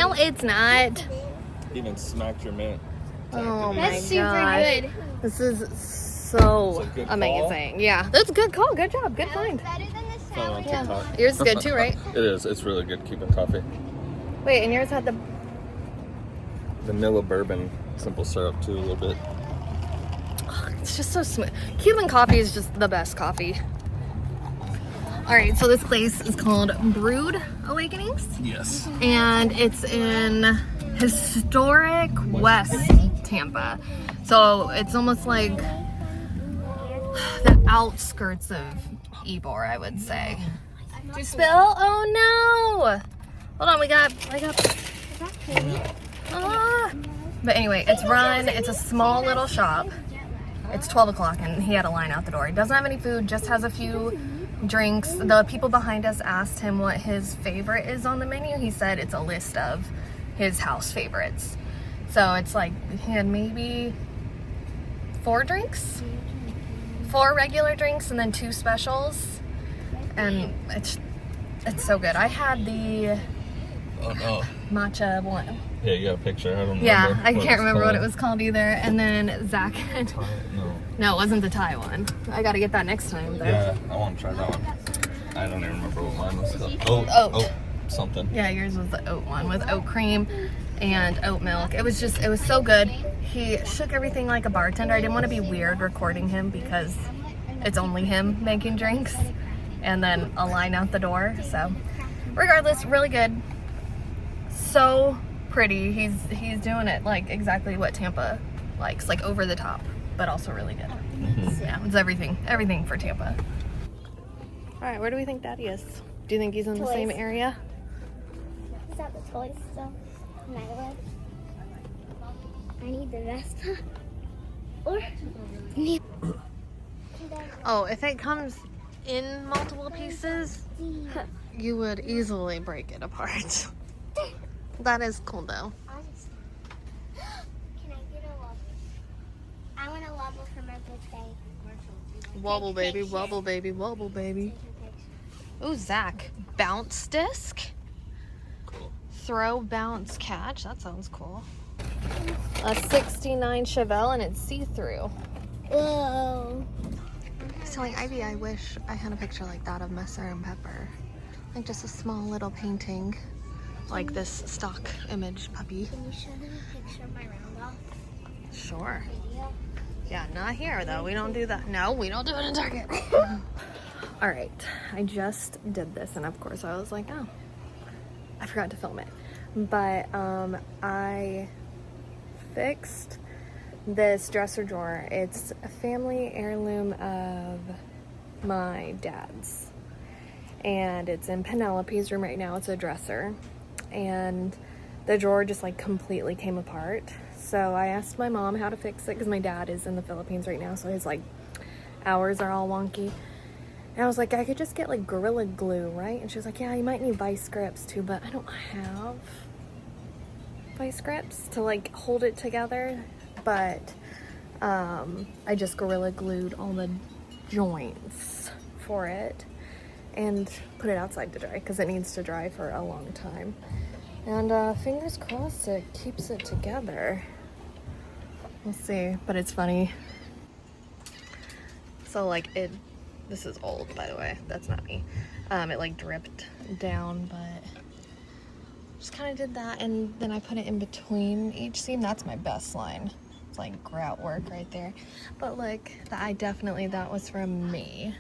No, it's not. Even smacked your mint. Oh my That's super gosh. good. This is so It's a good amazing. call. Yeah, that's a good call. Good job. Good find. Better than the Found on sour. TikTok. Yours is good too, right? It is. It's really good Cuban coffee. Wait, and yours had the... Vanilla bourbon, simple syrup too, a little bit. It's just so smooth. Cuban coffee is just the best coffee. All right, so this place is called Brewed Awakenings, Yes. and it's in Historic West Tampa. So it's almost like the outskirts of Ybor, I would say. Did you spill? Oh no! Hold on, I got. Ah. But anyway, it's a small little shop. It's 12 o'clock and he had a line out the door. He doesn't have any food, just has a few drinks. The people behind us asked him what his favorite is on the menu. He said it's a list of his house favorites. So it's like he had maybe 4 drinks, 4 regular drinks and then 2 specials. And it's so good. I had the matcha one. Yeah, you got a picture. I don't remember. Yeah, I can't remember what it was called either. And then Zach had... No, it wasn't the Thai one. I gotta get that next time though. Yeah, I want to try that one. I don't even remember what mine was called. Oat. Something. Yeah, yours was the oat one with oat cream and oat milk. It was so good. He shook everything like a bartender. I didn't want to be weird recording him because it's only him making drinks. And then a line out the door. So regardless, really good. So pretty. He's doing it like exactly what Tampa likes, like over the top, but also really good. Mm-hmm. Yeah, it's everything for Tampa. All right, where do we think Daddy is? Do you think he's in the same area? Is that the toys still? Nightlight. I need the Vespa. Or Oh, if it comes in multiple pieces, you would easily break it apart. That is cool though. Can I get a wobble? I want a wobble for my birthday. Wobble baby, wobble baby, wobble baby. Ooh, Zach, bounce disc. Cool. Throw, bounce, catch. That sounds cool. A 69 Chevelle and it's see-through. Whoa. So like Ivy, I wish I had a picture like that of Messer and Pepper. Like just a small little painting. Like this stock image puppy. Can you show them a picture of my round-off Sure. video? Yeah, not here though. We don't do that. No, we don't do it in Target. All right, I just did this and of course I was like, oh, I forgot to film it. But I fixed this dresser drawer. It's a family heirloom of my dad's. And it's in Penelope's room right now. It's a dresser. And the drawer just like completely came apart. So I asked my mom how to fix it because my dad is in the Philippines right now. So his like hours are all wonky. And I was like, I could just get like Gorilla Glue, right? And she was like, yeah, you might need vice grips too, but I don't have vice grips to like hold it together. But I just Gorilla Glued all the joints for it and put it outside to dry because it needs to dry for a long time. And fingers crossed it keeps it together. We'll see, but it's funny. So like this is old, by the way, that's not me. It like dripped down, but just kind of did that. And then I put it in between each seam. That's my best line. It's like grout work right there. But look, that was from me.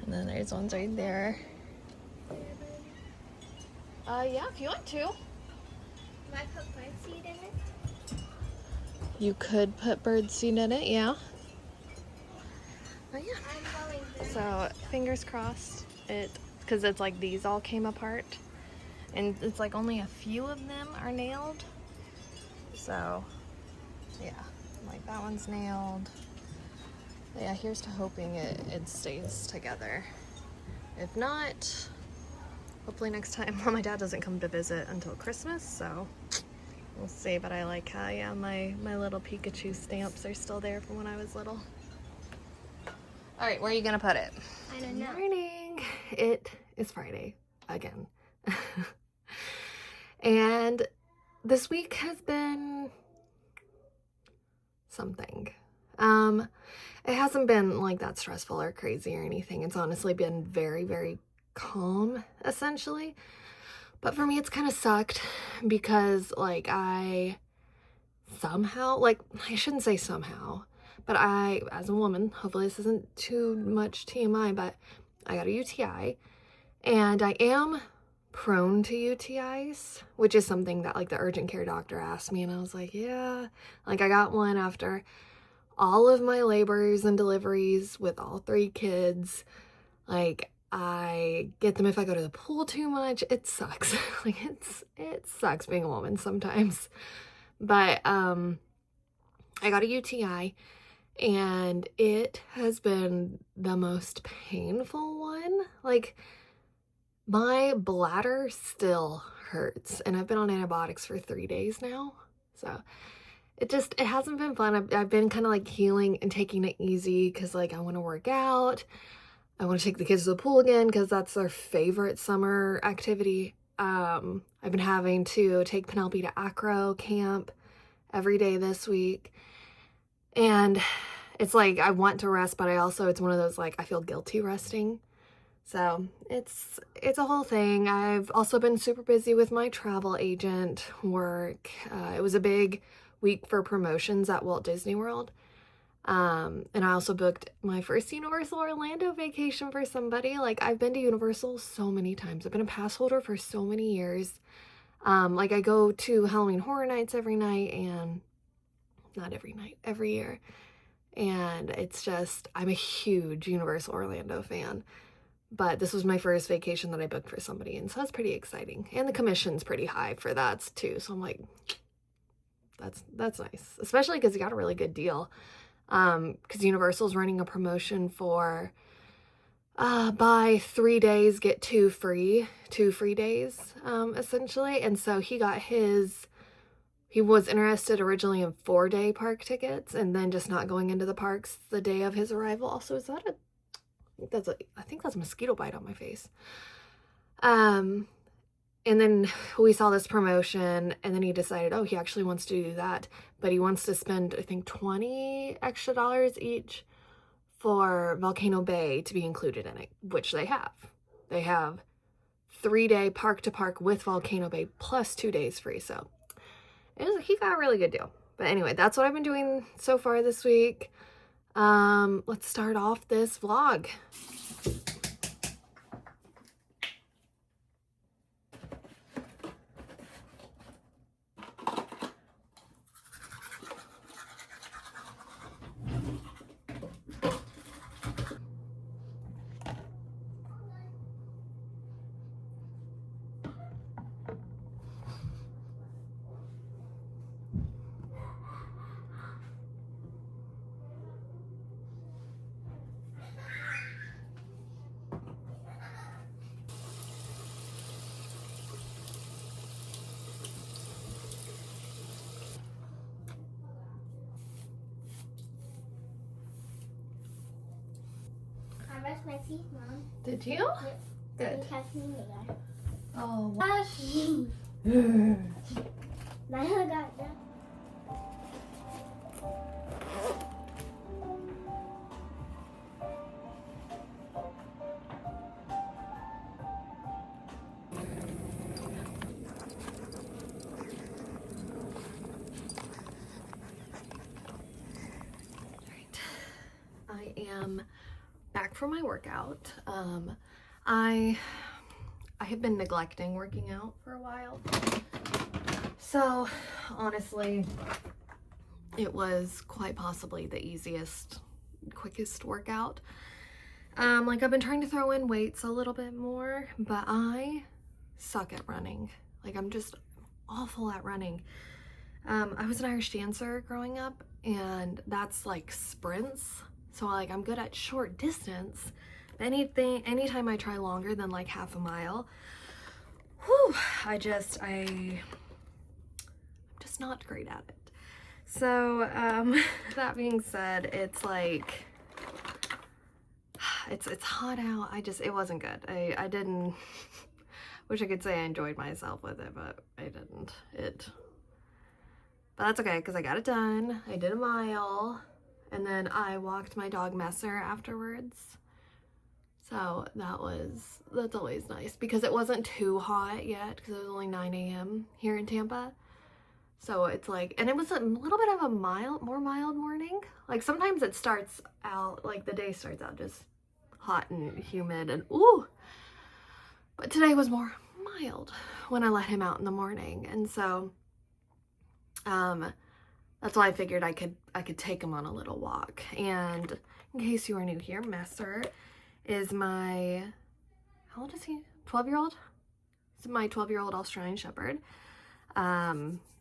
And then there's ones right there. Yeah, if you want to. Can I put birdseed in it? You could put birdseed in it, yeah. But yeah. I'm going to. So fingers crossed because it's like these all came apart. And it's like only a few of them are nailed. So yeah, like that one's nailed. But yeah, here's to hoping it stays together. If not, hopefully next time. Well, my dad doesn't come to visit until Christmas, so we'll see. But I like how, yeah, my little Pikachu stamps are still there from when I was little. All right, where are you gonna put it? I don't know. Morning. It is Friday again. And this week has been something. It hasn't been like that stressful or crazy or anything. It's honestly been very, very calm, essentially. But for me, it's kind of sucked because, like, I somehow, like, I shouldn't say somehow, but I, as a woman, hopefully this isn't too much TMI, but I got a UTI, and I am prone to UTIs, which is something that, like, the urgent care doctor asked me, and I was like, yeah, like, I got one after all of my labors and deliveries with all 3 kids. Like, I get them if I go to the pool too much. It sucks. Like, it sucks being a woman sometimes. But I got a UTI, and it has been the most painful one. Like, my bladder still hurts, and I've been on antibiotics for 3 days now. So it hasn't been fun. I've been kind of like healing and taking it easy because, like, I want to work out. I want to take the kids to the pool again because that's their favorite summer activity. I've been having to take Penelope to acro camp every day this week. And it's like I want to rest, but it's one of those, like, I feel guilty resting. So it's a whole thing. I've also been super busy with my travel agent work. It was a big week for promotions at Walt Disney World. And I also booked my first Universal Orlando vacation for somebody. Like, I've been to Universal so many times. I've been a pass holder for so many years. Like, I go to Halloween Horror Nights every night, and not every night, every year. And it's just, I'm a huge Universal Orlando fan. But this was my first vacation that I booked for somebody, and so that's pretty exciting. And the commission's pretty high for that too. So I'm like, that's nice, especially because you got a really good deal. Because Universal's running a promotion for buy 3 days get 2 free, 2 free days, essentially. And so he was interested originally in 4-day park tickets, and then just not going into the parks the day of his arrival. Also, I think that's a mosquito bite on my face. And then we saw this promotion, and then he decided, he actually wants to do that, but he wants to spend, I think, $20 extra each for Volcano Bay to be included in it, which they have. They have 3-day park to park with Volcano Bay plus 2 days free. So he got a really good deal. But anyway, that's what I've been doing so far this week. Let's start off this vlog. I brushed my teeth, Mom. Did you? Yep. Good. You kept me there. Oh, Now I got that. I am back from my workout. I have been neglecting working out for a while. So honestly, it was quite possibly the easiest, quickest workout. Like, I've been trying to throw in weights a little bit more, but I suck at running. Like, I'm just awful at running. I was an Irish dancer growing up, and that's like sprints. So, like, I'm good at short distance. Anytime I try longer than like half a mile, I'm just not great at it. So, that being said, it's like, it's hot out. It wasn't good. Wish I could say I enjoyed myself with it, but I didn't. But that's okay, because I got it done. I did a mile, and then I walked my dog Messer afterwards. So that's always nice, because it wasn't too hot yet, because it was only 9 a.m. here in Tampa. So it's like, and it was a little bit of a more mild morning. Like sometimes it starts out, like the day starts out just hot and humid and ooh. But today was more mild when I let him out in the morning. And so that's why I figured I could take him on a little walk. And in case you are new here, Messer is my, how old is he? 12-year-old? He's my 12-year-old Australian Shepherd.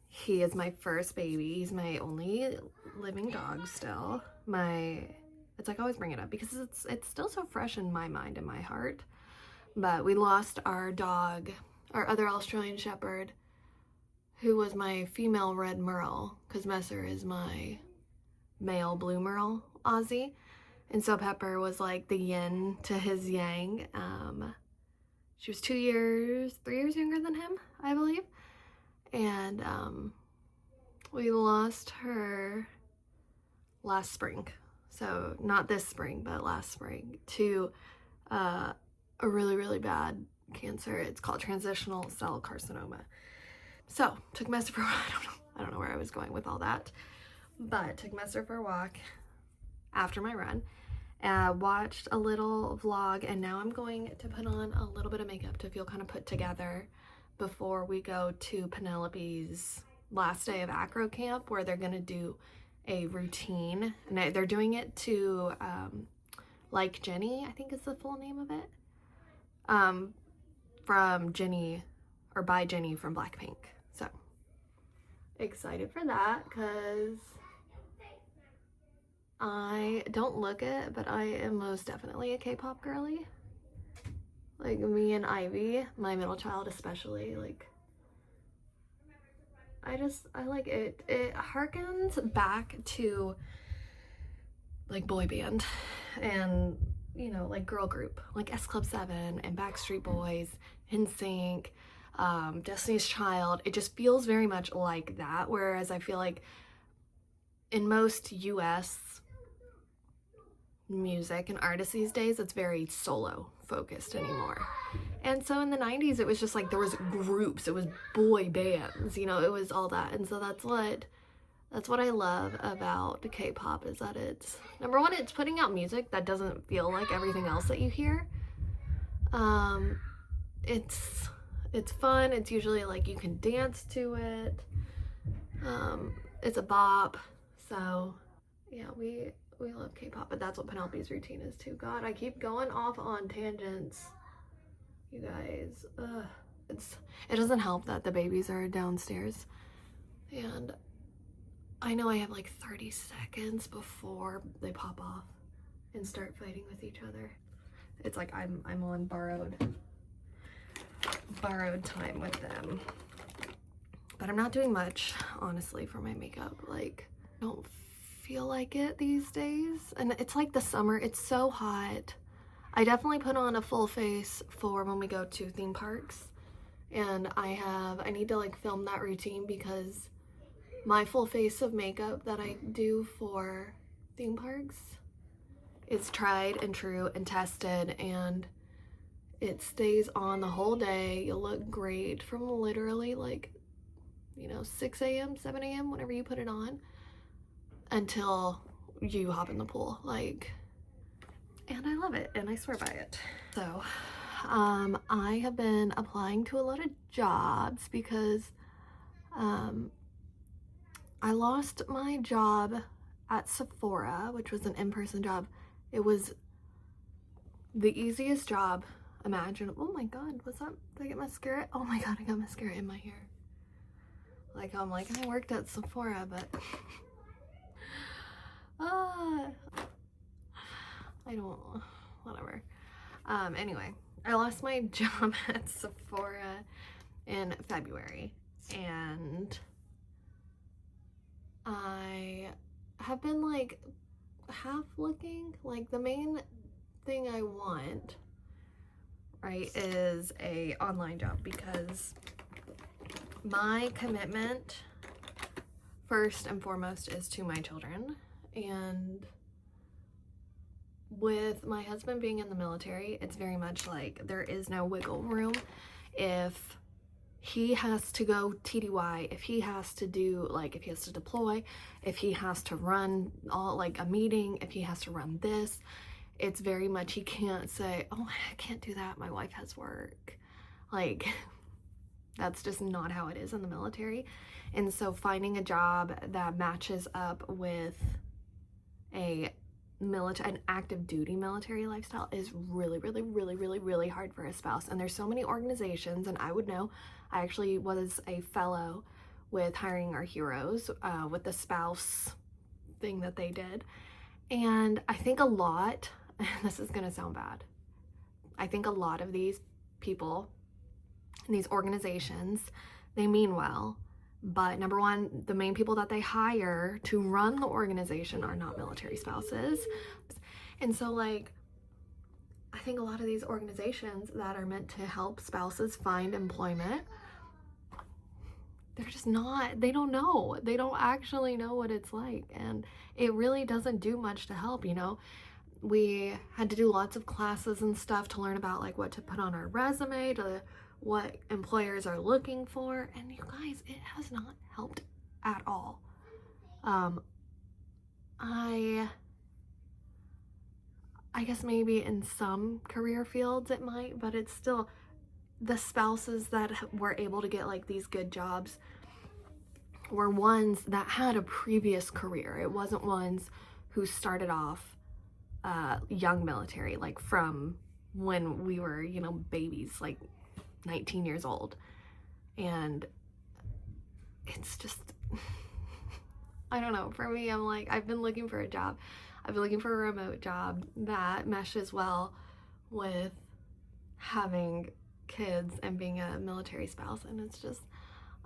He is my first baby. He's my only living dog still. It's like I always bring it up because it's still so fresh in my mind and my heart. But we lost our dog, our other Australian Shepherd, who was my female red merle, because Messer is my male blue merle Aussie. And so Pepper was like the yin to his yang. She was 3 years younger than him, I believe. And we lost her last spring. So not this spring, but last spring, to a really, really bad cancer. It's called transitional cell carcinoma. So took Messer for a walk. I don't know where I was going with all that, but took Messer for a walk after my run. Watched a little vlog, and now I'm going to put on a little bit of makeup to feel kind of put together before we go to Penelope's last day of acro camp, where they're gonna do a routine, and they're doing it to Like Jenny, I think is the full name of it, from Jenny, or by Jenny from Blackpink. So excited for that, because I don't look it, but I am most definitely a K-pop girly. Like me and Ivy, my middle child especially, like I like it. It harkens back to like boy band and, you know, like girl group, like S Club 7 and Backstreet Boys, NSYNC, Destiny's Child. It just feels very much like that, whereas I feel like in most US music and artists these days, it's very solo focused anymore. And so in the 90s, it was just like there was groups, it was boy bands, you know, it was all that. And so that's what I love about K-pop, is that it's, number one, it's putting out music that doesn't feel like everything else that you hear. It's fun. It's usually like you can dance to it. It's a bop. So yeah, we love K-pop, but that's what Penelope's routine is too. God, I keep going off on tangents, you guys. It doesn't help that the babies are downstairs, and I know I have like 30 seconds before they pop off and start fighting with each other. It's like I'm on borrowed time with them. But I'm not doing much, honestly, for my makeup. Like, I don't feel like it these days. And it's like the summer, it's so hot. I definitely put on a full face for when we go to theme parks. And I need to like film that routine, because my full face of makeup that I do for theme parks is tried and true and tested, and it stays on the whole day. You'll look great from literally like, you know, 6 a.m., 7 a.m., whenever you put it on, until you hop in the pool. Like, and I love it, and I swear by it. So I have been applying to a lot of jobs because I lost my job at Sephora, which was an in-person job. It was the easiest job imaginable. Oh my god, what's up? Did I get mascara? Oh my god, I got mascara in my hair. Like, I'm like, I worked at Sephora, but I don't, whatever. Anyway, I lost my job at Sephora in February, and I have been like half looking. Like, the main thing I want right, is a online job, because my commitment first and foremost is to my children. And with my husband being in the military, it's very much like there is no wiggle room. If he has to go TDY, if he has to do, like, if he has to deploy, if he has to run all, like, a meeting, if he has to run this, it's very much, he can't say, oh, I can't do that, my wife has work. Like, that's just not how it is in the military. And so finding a job that matches up with an active duty military lifestyle is really, really, really, really, really hard for a spouse. And there's so many organizations, and I would know, I actually was a fellow with Hiring Our Heroes, with the spouse thing that they did. And I think a lot, this is gonna sound bad, I think a lot of these people in these organizations, they mean well, but number one, the main people that they hire to run the organization are not military spouses. And so, like, I think a lot of these organizations that are meant to help spouses find employment, they're just not, they don't know. They don't actually know what it's like. And it really doesn't do much to help, you know. We had to do lots of classes and stuff to learn about, like, what to put on our resume, to what employers are looking for. And you guys, it has not helped at all. I guess maybe in some career fields it might, but it's still, the spouses that were able to get, like, these good jobs were ones that had a previous career. It wasn't ones who started off young military, like from when we were, you know, babies, like 19 years old. And it's just, I don't know, for me, I'm like, I've been looking for a job. I've been looking for a remote job that meshes well with having kids and being a military spouse. And it's just,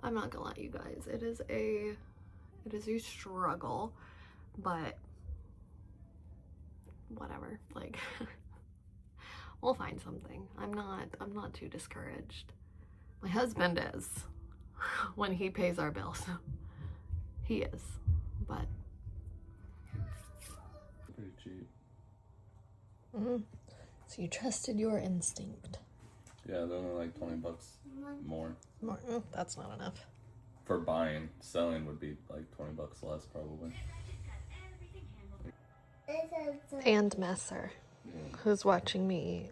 I'm not gonna lie, you guys, it is a struggle, but whatever, like, we'll find something. I'm not too discouraged. My husband is, when he pays our bills. He is, but Pretty cheap. So you trusted your instinct. Yeah, they're only like $20 more. That's not enough. For buying, selling would be like $20 less probably. And Messer, who's watching me eat.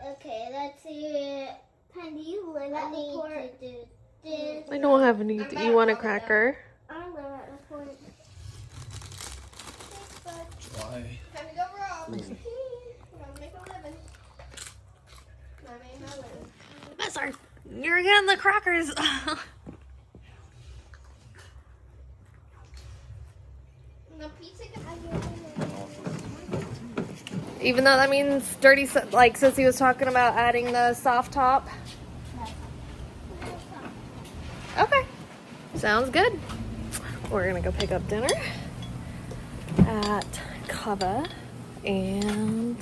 Okay, let's see. Can you live at the port? I don't have any. You want a cracker? I live at the port. Why? Time to go rob. We're gonna make a living. I made my living. Messer, you're getting the crackers. The pizza can Even though that means dirty, like Sissy was talking about adding the soft top. Okay, sounds good. We're gonna go pick up dinner at Cava, and